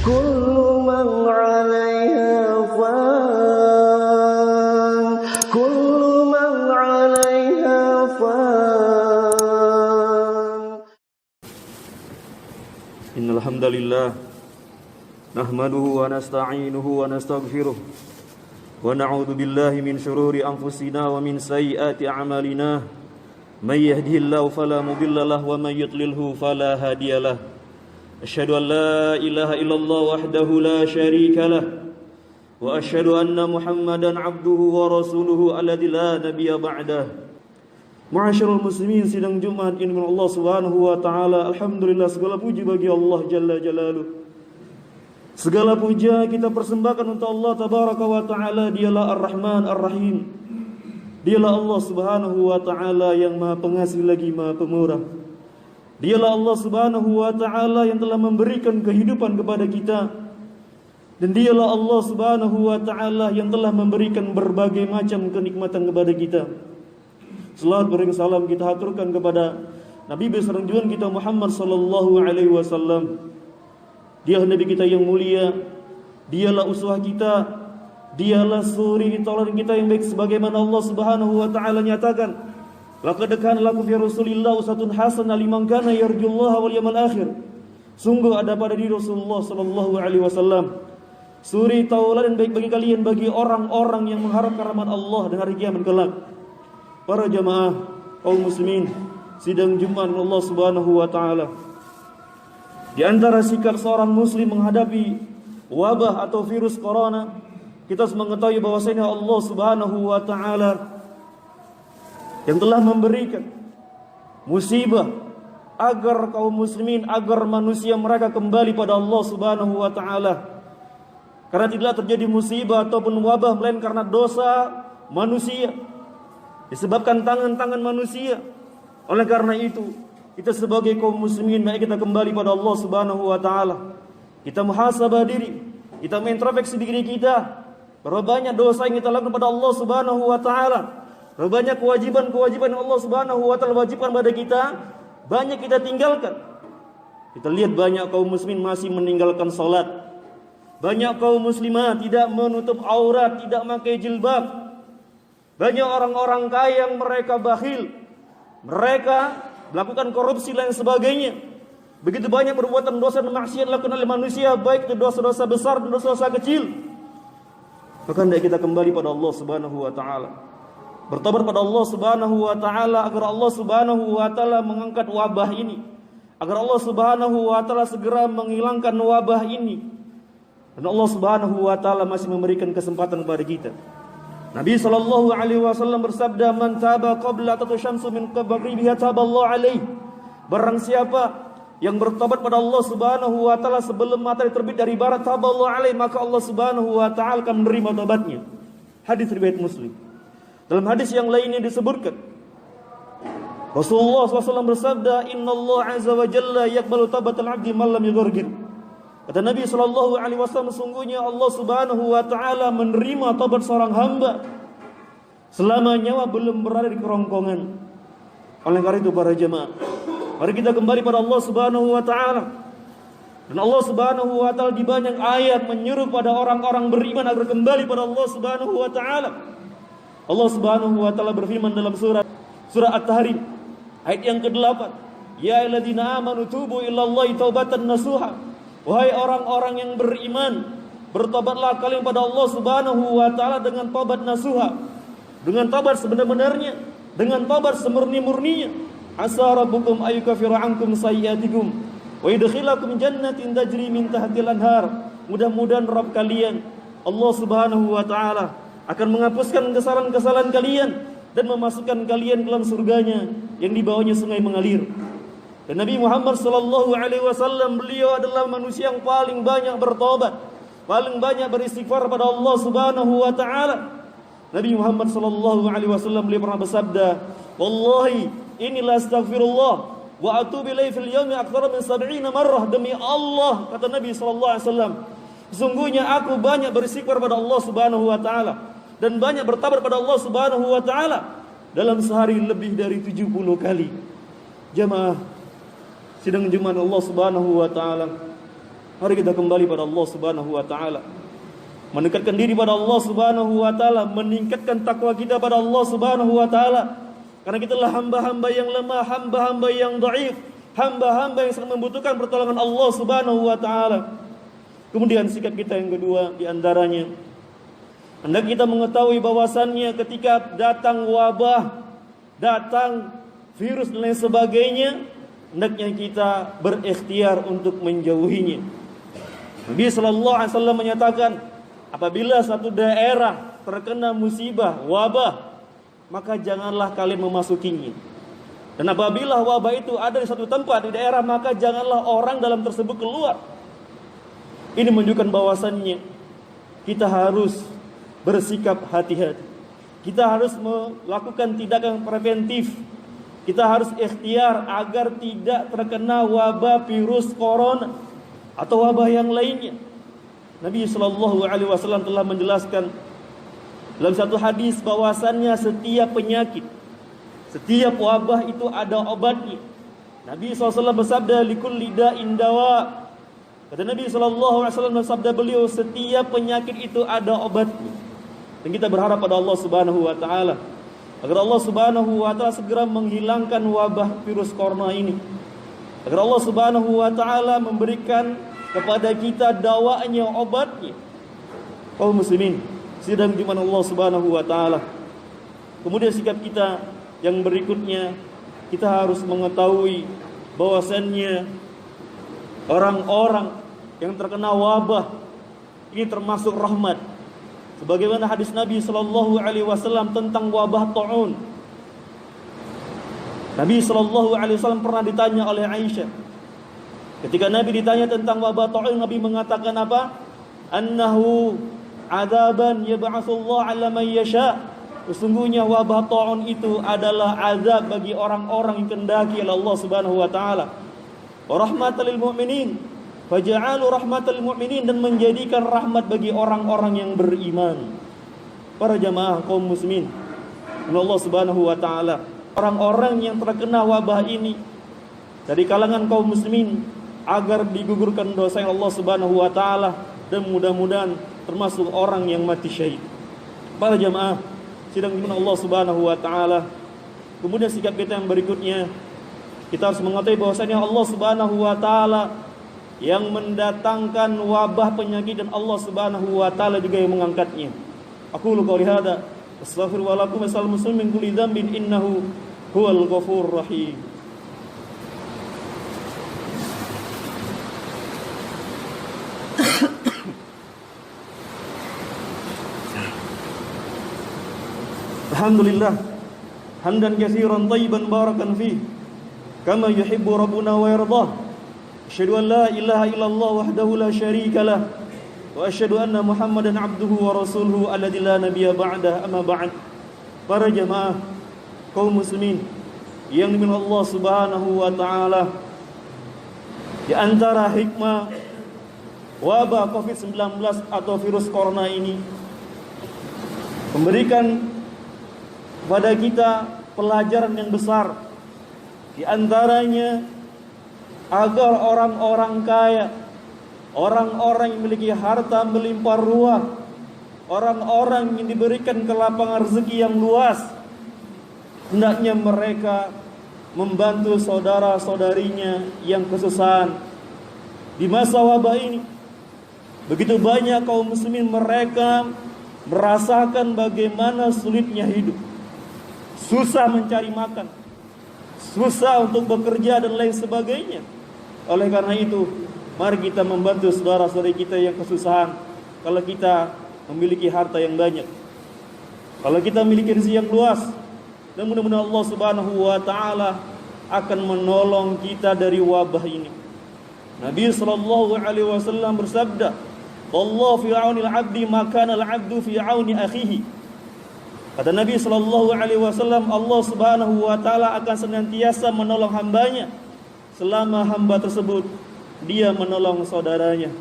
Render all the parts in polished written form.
kullu man 'alaiha fan, kullu man 'alaiha fan. Innal hamdalillah nahmaduhu wa nasta'inuhu wa nastaghfiruh wa na'udzu billahi min shururi anfusina wa min sayyiati a'malina. May yahdihillahu fala mudilla lahu wa may yudlilhu fala hadiyalah. Asyhadu an la ilaha illallah wahdahu la syarika lah wa asyhadu anna Muhammadan 'abduhu wa rasuluhu alladzi la nabiyya ba'dah. Ma'asyiral muslimin, sidang Jumat ini Allah Subhanahu wa taala. Alhamdulillah, segala puji bagi Allah jalla jalaluh. Segala puja kita persembahkan untuk Allah tabaraka wa taala. Dialah Ar-Rahman Ar-Rahim. Dialah Allah Subhanahu wa taala yang Maha Pengasih lagi Maha Pemurah. Dialah Allah Subhanahu wa taala yang telah memberikan kehidupan kepada kita. Dan dialah Allah Subhanahu wa taala yang telah memberikan berbagai macam kenikmatan kepada kita. Selawat beriring salam kita haturkan kepada Nabi besar junjungan kita Muhammad sallallahu alaihi wasallam. Dia Nabi kita yang mulia, dialah uswah kita, dialah suri tauladan kita yang baik, sebagaimana Allah Subhanahu wa taala nyatakan, laqad kana lakum fi Rasulillah uswatun hasanah liman kana yarjullaha wal yawmal akhir. Sungguh ada pada diri Rasulullah sallallahu alaihi wasallam suri tauladan baik bagi kalian, bagi orang-orang yang mengharapkan rahmat Allah dan hari kiamat kelak. Para jamaah kaum muslimin, sidang Jumat Allah Subhanahu wa taala. Di antara sikap seorang muslim menghadapi wabah atau virus corona, kita harus mengetahui bahwasanya Allah Subhanahu wa taala yang telah memberikan musibah agar kaum muslimin, agar manusia mereka kembali pada Allah Subhanahu wa taala. Karena tidaklah terjadi musibah ataupun wabah melainkan karena dosa manusia, disebabkan tangan-tangan manusia. Oleh karena itu, kita sebagai kaum muslimin, mari kita kembali pada Allah Subhanahu wa taala. Kita muhasabah diri, kita mengintrospeksi diri kita. Berapa banyak dosa yang kita lakukan pada Allah Subhanahu wa taala. Berapa banyak kewajiban-kewajiban yang Allah Subhanahu wa taala wajibkan pada kita, banyak kita tinggalkan. Kita lihat banyak kaum muslimin masih meninggalkan salat. Banyak kaum muslimah tidak menutup aurat, tidak memakai jilbab. Banyak orang-orang kaya yang mereka bakhil, mereka melakukan korupsi dan sebagainya. Begitu banyak perbuatan dosa dan maksiat dilakukan oleh manusia, baik itu dosa-dosa besar dan dosa-dosa kecil. Maka hendaknya kita kembali pada Allah Subhanahu wa taala, bertobat pada Allah Subhanahu wa taala agar Allah Subhanahu wa taala mengangkat wabah ini, agar Allah Subhanahu wa taala segera menghilangkan wabah ini. Dan Allah Subhanahu wa taala masih memberikan kesempatan kepada kita. Nabi sallallahu alaihi wasallam bersabda, "Man taba qabla tatushamsu min maghribiha taballahu alaihi." Barang siapa yang bertobat pada Allah Subhanahu wa taala sebelum matahari terbit dari barat, taballahu alaihi, maka Allah Subhanahu wa taala akan menerima tobatnya. Hadis riwayat Muslim. Dalam hadis yang lainnya disebutkan, Rasulullah SAW bersabda, "Innallaha azza wa jalla yaqbalu taubatal 'abdi man lam yughargir." Kata Nabi sallallahu alaihi wasallam, sungguhnya Allah Subhanahu wa taala menerima taubat seorang hamba selama nyawa belum berada di kerongkongan. Oleh karena itu para jemaah, mari kita kembali pada Allah Subhanahu wa taala. Dan Allah Subhanahu wa taala di banyak ayat menyuruh pada orang-orang beriman agar kembali pada Allah Subhanahu wa taala. Allah Subhanahu wa taala berfirman dalam surah At-Tahrim ayat yang ke-8, "Ya ayyuhalladzina amanu tubu ilallahi taubatan nasuha." Wahai orang-orang yang beriman, bertobatlah kalian pada Allah Subhanahu wa taala dengan taubat nasuha, dengan taubat sebenar-benarnya, dengan taubat semurni-murninya. Asa rabbukum ayyukaffira ankum sayyi'atikum wa yudkhilakum jannatin tajri min tahtiha al-anhar. Mudah-mudahan Rabb kalian, Allah Subhanahu wa taala, akan menghapuskan kesalahan-kesalahan kalian dan memasukkan kalian ke dalam surganya yang di bawahnya sungai mengalir. Dan Nabi Muhammad sallallahu alaihi wasallam, beliau adalah manusia yang paling banyak bertobat, paling banyak beristighfar pada Allah Subhanahu wa taala. Nabi Muhammad sallallahu alaihi wasallam beliau pernah bersabda, "Wallahi inni la astaghfirullah wa atubu ilaihi fil yawmi aktsara min 70 marrah." Demi Allah, kata Nabi sallallahu alaihi wasallam, sesungguhnya aku banyak beristighfar pada Allah Subhanahu wa taala dan banyak bertobat pada Allah Subhanahu wa taala dalam sehari lebih dari 70 kali. Jamaah sidang Jumat Allah Subhanahu wa taala, Mari kita kembali pada Allah Subhanahu wa taala. Mendekatkan diri pada Allah Subhanahu wa taala, meningkatkan takwa kita pada Allah Subhanahu wa taala. Karena kita adalah hamba-hamba yang lemah, hamba-hamba yang dhaif, hamba-hamba yang sangat membutuhkan pertolongan Allah Subhanahu wa taala. Kemudian sikap kita yang kedua di antaranya, hendak kita mengetahui bahwasannya ketika datang wabah, datang virus dan lain sebagainya, hendaknya kita berikhtiar untuk menjauhinya. Nabi sallallahu alaihi wasallam menyatakan, apabila satu daerah terkena musibah, wabah, maka janganlah kalian memasukinya. Dan apabila wabah itu ada di satu tempat di daerah, maka janganlah orang dalam tersebut keluar. Ini menunjukkan bahwasannya kita harus bersikap hati-hati. Kita harus melakukan tindakan preventif. Kita harus ikhtiar agar tidak terkena wabah virus corona atau wabah yang lainnya. Nabi sallallahu alaihi wasallam telah menjelaskan dalam satu hadis bahwasannya setiap penyakit, setiap wabah itu ada obatnya. Nabi SAW bersabda, likulli da'in dawa. Kata Nabi SAW bersabda beliau, setiap penyakit itu ada obatnya. Dan kita berharap pada Allah Subhanahu wa taala agar Allah Subhanahu wa taala segera menghilangkan wabah virus corona ini. Agar Allah Subhanahu wa taala memberikan kepada kita dawanya, obatnya. Kaum muslimin sidang di mana Allah Subhanahu wa taala. Kemudian sikap kita yang berikutnya, kita harus mengetahui bahwasannya orang-orang yang terkena wabah ini termasuk rahmat. Sebagaimana hadis Nabi sallallahu alaihi wasallam tentang wabah taun. Nabi sallallahu alaihi wasallam pernah ditanya oleh Aisyah. Ketika Nabi ditanya tentang wabah taun, Nabi mengatakan apa? Annahu azaban yab'atsullahu 'ala man yasha. Sesungguhnya wabah taun itu adalah azab bagi orang-orang yang kehendaki oleh Allah Subhanahu wa taala. Wa rahmatan lil mu'minin, faja'alu rahmatal mu'minin, dan menjadikan rahmat bagi orang-orang yang beriman. Para jamaah kaum muslimin, Allah Subhanahu wa taala, orang-orang yang terkena wabah ini dari kalangan kaum muslimin agar digugurkan dosa Allah Subhanahu wa taala dan mudah-mudahan termasuk orang yang mati syahid. Para jamaah sidang dimana Allah Subhanahu wa taala. Kemudian sikap kita yang berikutnya, kita harus mengetahui bahwasanya Allah Subhanahu wa taala yang mendatangkan wabah penyakit, dan Allah Subhanahu wa taala juga yang mengangkatnya. Aqulu qouli hadza astaghfiru wa lakum wasal muslimin kulli dzambin innahu huwal ghafurur rahim. Alhamdulillah hamdan katsiran thayyiban barakan fi kama yuhibbu rabbuna wa yardah. Asyhadu an la ilaha illallah wahdahu la syarika lah wa asyhadu anna Muhammadan abduhu wa rasuluhu alladzi la nabiyya ba'da, amma ba'd. Para jamaah kaum muslimin yang dimuliakan Allah Subhanahu wa taala, di antara hikmah wabah Covid-19 atau virus corona ini memberikan kepada kita pelajaran yang besar. Di antaranya agar orang-orang kaya, orang-orang yang memiliki harta melimpah ruah, orang-orang yang diberikan kelapangan rezeki yang luas, hendaknya mereka membantu saudara-saudarinya yang kesusahan di masa wabah ini. Begitu banyak kaum muslimin mereka merasakan bagaimana sulitnya hidup, susah mencari makan, susah untuk bekerja dan lain sebagainya. Oleh karena itu, mari kita membantu saudara-saudari kita yang kesusahan. Kalau kita memiliki harta yang banyak, kalau kita memiliki rezeki yang luas, dan mudah-mudahan Allah Subhanahu wa taala akan menolong kita dari wabah ini. Nabi sallallahu alaihi wasallam bersabda, "Wallahu fi 'auni al-'abdi ma kana al-'abdu fi 'auni akhihi." Kata Nabi sallallahu alaihi wasallam, Allah Subhanahu wa taala akan senantiasa menolong hambanya selama hamba tersebut dia menolong saudaranya.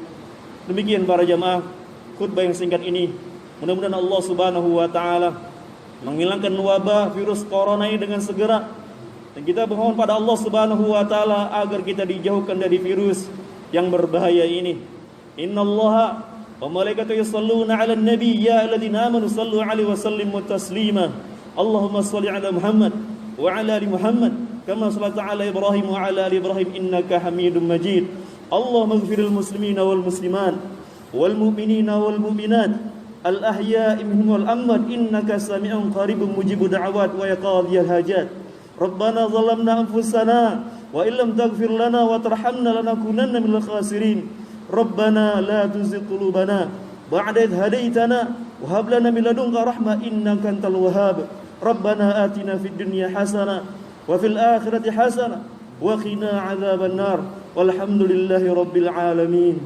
Demikian para jamaah, khutbah yang singkat ini, mudah-mudahan Allah Subhanahu wa taala menghilangkan wabah virus corona ini dengan segera. Dan kita bermohon pada Allah Subhanahu wa taala agar kita dijauhkan dari virus yang berbahaya ini. Innallaha wa malaikatahu yusholluna 'alan nabi ya ayyuhalladzina amanu shallu 'alaihi wa sallimu taslima. Allahumma shalli 'ala Muhammad wa 'ala ali Muhammad kama shallaita 'ala Ibrahim wa 'ala ali Ibrahim innaka Hamidum Majid. Allahumma ighfiril muslimina wal muslimat wal mu'minina wal mu'minat al ahya'i minhum wal amwat innaka sami'un qaribun mujibud da'awat wa yaqadiyal hajat. Rabbana zalamna anfusana wa illam taghfir lana wa tarhamna lanakunanna minal khasirin. Rabbana la tuzigh qulubana ba'da idh hadaitana wa hab lana min ladunka rahmah innaka antal wahhab. Rabbana atina fid dunya hasanah wa fil akhirati hasanah wa qina adzaban nar. Walhamdulillahi rabbil alamin.